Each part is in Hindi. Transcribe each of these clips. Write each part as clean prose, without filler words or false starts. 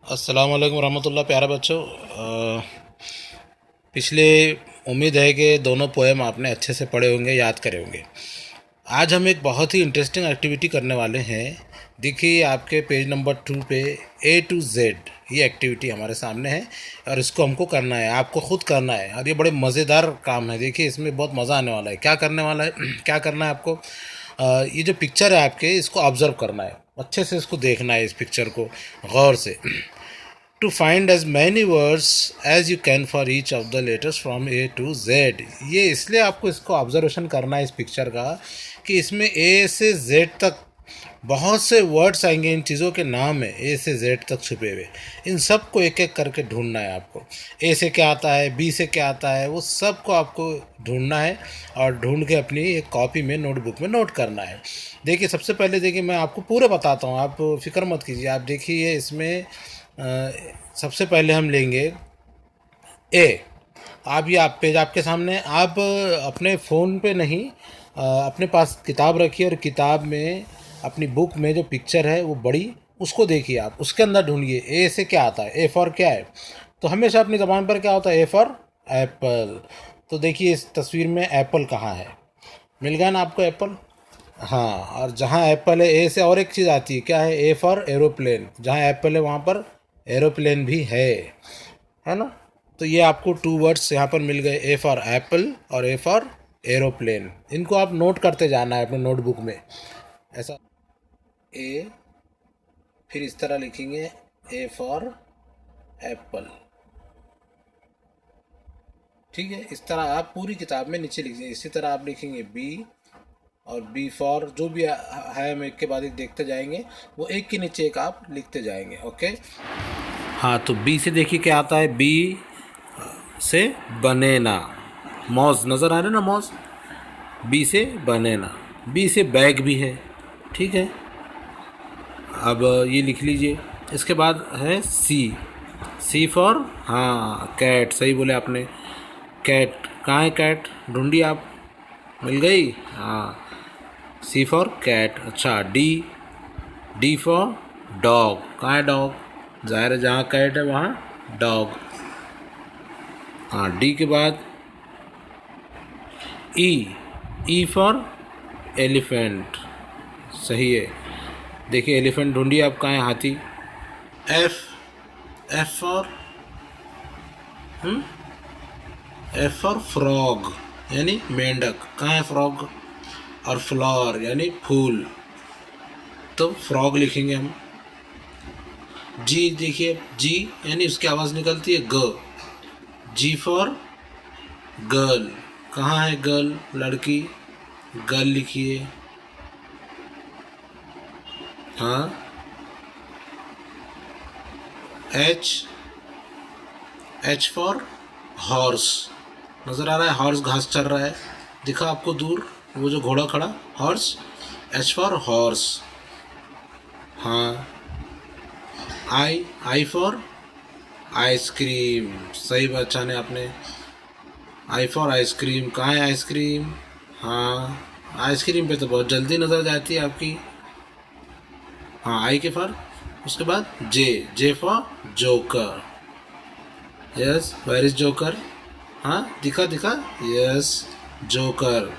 अस्सलाम वालेकुम रहमतुल्लाह। प्यारे बच्चों, पिछले उम्मीद है कि दोनों पोएम आपने अच्छे से पढ़े होंगे, याद करे होंगे। आज हम एक बहुत ही इंटरेस्टिंग एक्टिविटी करने वाले हैं। देखिए आपके पेज नंबर 2 पे A to Z ये एक्टिविटी हमारे सामने है और इसको हमको करना है, आपको खुद करना है और ये बड़े मज़ेदार काम है। देखिए इसमें बहुत मज़ा आने वाला है। क्या करने वाला है क्या करना है आपको, ये जो पिक्चर है आपके, इसको ऑब्ज़र्व करना है, अच्छे से इसको देखना है, इस पिक्चर को गौर से। To find as many words as you can for each of the letters from A to Z। ये इसलिए आपको इसको ऑब्जर्वेशन करना है इस पिक्चर का कि इसमें A से Z तक बहुत से वर्ड्स आएंगे, इन चीज़ों के नाम है A से Z तक छुपे हुए। इन सब को एक एक करके ढूंढना है आपको। A से क्या आता है, B से क्या आता है, वो सब को आपको ढूंढना है और ढूंढ के अपनी एक कॉपी में, नोटबुक में नोट करना है। देखिए सबसे पहले देखिए मैं आपको पूरे बताता हूँ, आप फिक्र मत कीजिए। आप देखिए इसमें सबसे पहले हम लेंगे ए। आप ये आप पेज आपके सामने है। आप अपने फ़ोन पे नहीं, अपने पास किताब रखिए और किताब में अपनी बुक में जो पिक्चर है वो बड़ी, उसको देखिए। आप उसके अंदर ढूंढिए ए से क्या आता है। ए फॉर क्या है, तो हमेशा अपनी ज़बान पर क्या होता है, ए फॉर एप्पल। तो देखिए इस तस्वीर में एप्पल कहाँ है, मिल गया ना आपको एप्पल। हाँ, और जहाँ एप्पल है ए से और एक चीज़ आती है, क्या है, ए फॉर एरोप्लेन। जहाँ एप्पल है वहाँ पर एरोप्लेन भी है ना। तो ये आपको 2 वर्ड्स यहाँ पर मिल गए, ए फॉर एप्पल और ए फॉर एरोप्लेन। इनको आप नोट करते जाना है अपने नोटबुक में, ऐसा। ए, फिर इस तरह लिखेंगे ए फॉर एप्पल, ठीक है। इस तरह आप पूरी किताब में नीचे लिखिए। इसी तरह आप लिखेंगे बी, और बी फॉर जो भी है, हम एक के बाद एक देखते जाएंगे, वो एक के नीचे एक आप लिखते जाएंगे, ओके। हाँ, तो बी से देखिए क्या आता है। बी से बनेना, मॉज नज़र आ रहे ना, मॉज। बी से बनेना। बी से बैग भी है, ठीक है। अब ये लिख लीजिए। इसके बाद है सी। सी फॉर, हाँ, कैट। सही बोले आपने, कैट। कहाँ है कैट, ढूंढिए आप, मिल गई। हाँ, सी फॉर कैट। अच्छा, डी। D for dog. कहाँ है डॉग, ज़ाहिर है जहाँ कैट है वहाँ डॉग। हाँ, डी के बाद ई। ई फॉर एलिफेंट, सही है। देखिए एलिफेंट ढूंढिए आप, कहाँ है, हाथी। F. F for F for frog, यानी मेंढक। कहाँ है फ्रॉग, और फ्लावर यानी फूल, तो फ्रॉग लिखेंगे हम। जी देखिए, जी यानी उसकी आवाज़ निकलती है ग। जी फॉर गर्ल। कहाँ है गर्ल, लड़की, गर्ल लिखिए। हाँ, एच। H for horse. नज़र आ रहा है, हॉर्स घास चल रहा है, दिखा आपको दूर वो जो घोड़ा खड़ा, हॉर्स। H for horse. हाँ, आई। आई फॉर आइसक्रीम, सही पहचाने आपने, आई फॉर आइसक्रीम। कहाँ है आइसक्रीम, हाँ, आइसक्रीम पे तो बहुत जल्दी नज़र जाती है आपकी। हाँ, आई के फॉर। उसके बाद J. J for joker. Yes, where is joker, हाँ, दिखा दिखा, yes, joker.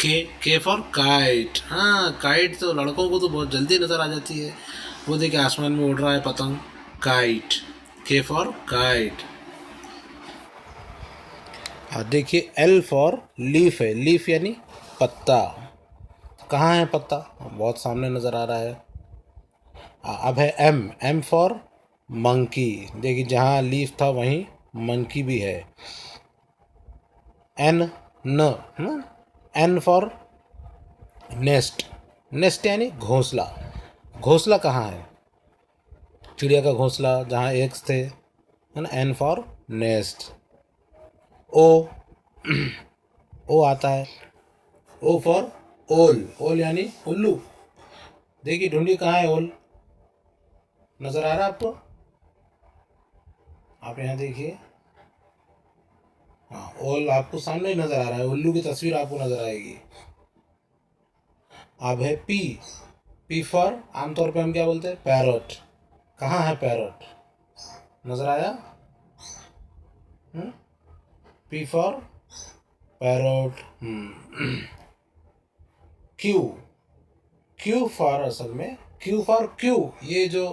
K for kite. हाँ, काइट तो लड़कों को तो बहुत जल्दी नज़र आ जाती है, वो देखिए आसमान में उड़ रहा है पतंग, काइट। के फॉर काइट। देखिए एल फॉर लीफ है। लीफ यानी पत्ता। कहाँ है पत्ता, बहुत सामने नज़र आ रहा है। अब है एम। M for monkey. देखिए जहाँ लीफ था वहीं मंकी भी है। एन। न। N for nest. नेस्ट यानी घोंसला। घोंसला कहाँ है, चिड़िया का घोंसला जहाँ एग्स थे, है ना। N for nest. O. O आता है। ओ फॉर ओल। ओल यानी उल्लू। देखिए ढूंढिए कहाँ है ओल, नज़र आ रहा है आपको, आप यहाँ देखिए। हाँ, ओल आपको सामने ही नज़र आ रहा है, उल्लू की तस्वीर आपको नज़र आएगी। अब है पी। पी फॉर, आमतौर पे हम क्या बोलते हैं, पैरट। कहाँ है पैरट? नजर आया? P for parrot. Q, Q for, असल में क्यू फॉर क्यू, ये जो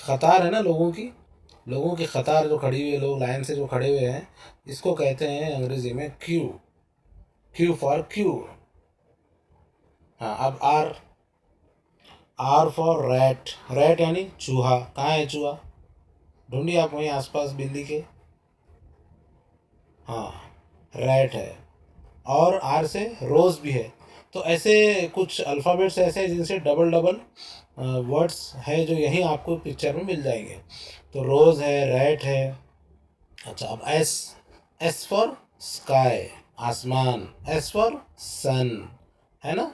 कतार है ना लोगों की कतार जो खड़ी हुई है, लोग लाइन से जो खड़े हुए हैं, इसको कहते हैं अंग्रेजी में क्यू। Q for Q. हाँ, अब R, R for rat. Rat यानी चूहा। कहाँ है चूहा? ढूंढिए आप वहीं आसपास बिल्ली के। हाँ, रैट है। और आर से रोज़ भी है। तो ऐसे कुछ अल्फ़ाबेट्स ऐसे हैं जिनसे डबल डबल वर्ड्स हैं जो यहीं आपको पिक्चर में मिल जाएंगे। तो रोज़ है, रैट है। अच्छा, अब एस, एस फॉर स्काई, आसमान। एस फॉर सन, है ना?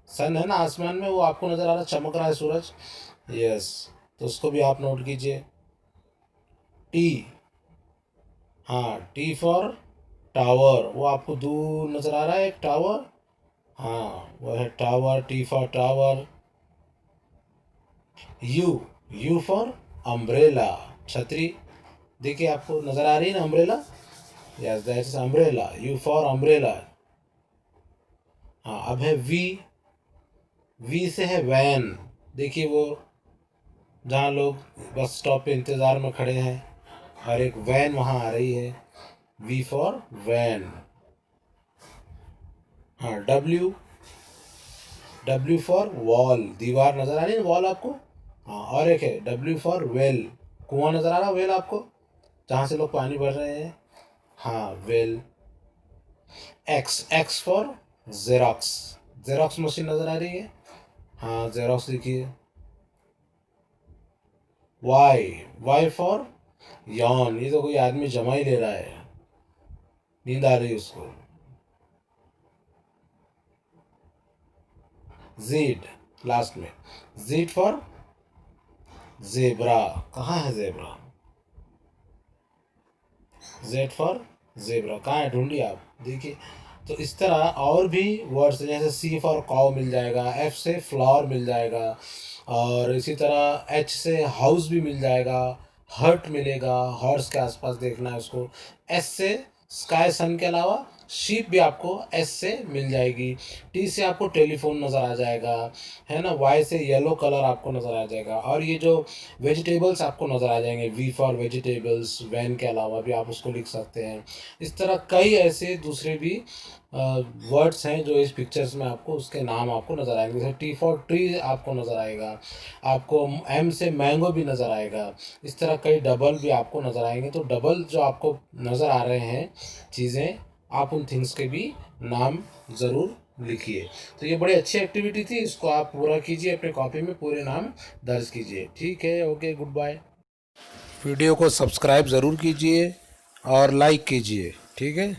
सन है ना आसमान में, वो आपको नज़र आ रहा, चमक रहा है सूरज। यस, तो उसको भी आप नोट कीजिए। टी, हाँ, टी फॉर टावर, वो आपको दूर नज़र आ रहा है एक टावर। हाँ, वो है tower, T for tower. You, you for umbrella, छतरी। देखिए आपको नज़र आ रही है ना umbrella? Yes, that is umbrella, you for umbrella. हाँ, अब है वी, वी से है वैन। देखिए वो जहाँ लोग बस स्टॉप पे इंतज़ार में खड़े हैं और एक वैन वहाँ आ रही है। V for van. हाँ, डब्ल्यू, डब्ल्यू फॉर वॉल, दीवार नज़र आ रही है ना वॉल आपको? हाँ, और एक है डब्ल्यू फॉर वेल, कुआं नज़र आ रहा वेल आपको, जहाँ से लोग पानी भर रहे हैं। हाँ, well. X, x for xerox, xerox machine नज़र आ रही है? हाँ, जेरोक्स लिखिए। वाई, वाई फॉर यॉन, ये तो कोई आदमी जमा ही ले रहा है, नींद आ रही है उसको। जेड लास्ट में, जेड फॉर जेब्रा। कहाँ है जेब्रा? जेड फॉर जेब्रा कहाँ है? ढूंढिए आप, देखिए। तो इस तरह और भी वर्ड्स, जैसे सी फॉर काउ मिल जाएगा, एफ से फ्लावर मिल जाएगा, और इसी तरह एच से हाउस भी मिल जाएगा, हर्ट मिलेगा, हॉर्स के आसपास देखना है उसको। एस से स्काई सन के अलावा शीप भी आपको एस से मिल जाएगी। टी से आपको टेलीफोन नज़र आ जाएगा, है ना? वाई से येलो कलर आपको नज़र आ जाएगा, और ये जो वेजिटेबल्स आपको नज़र आ जाएंगे, वी फॉर वेजिटेबल्स, वैन के अलावा भी आप उसको लिख सकते हैं। इस तरह कई ऐसे दूसरे भी वर्ड्स हैं जो इस पिक्चर्स में आपको उसके नाम आपको नज़र आएंगे। जैसे टी फॉर ट्री आपको नज़र आएगा, आपको एम से मैंगो भी नज़र आएगा। इस तरह कई डबल भी आपको नज़र आएंगे। तो डबल जो आपको नज़र आ रहे हैं चीज़ें, आप उन थिंग्स के भी नाम ज़रूर लिखिए। तो ये बड़ी अच्छी एक्टिविटी थी, इसको आप पूरा कीजिए, अपने कॉपी में पूरे नाम दर्ज कीजिए। ठीक है, ओके, गुड बाय। वीडियो को सब्सक्राइब ज़रूर कीजिए और लाइक कीजिए। ठीक है।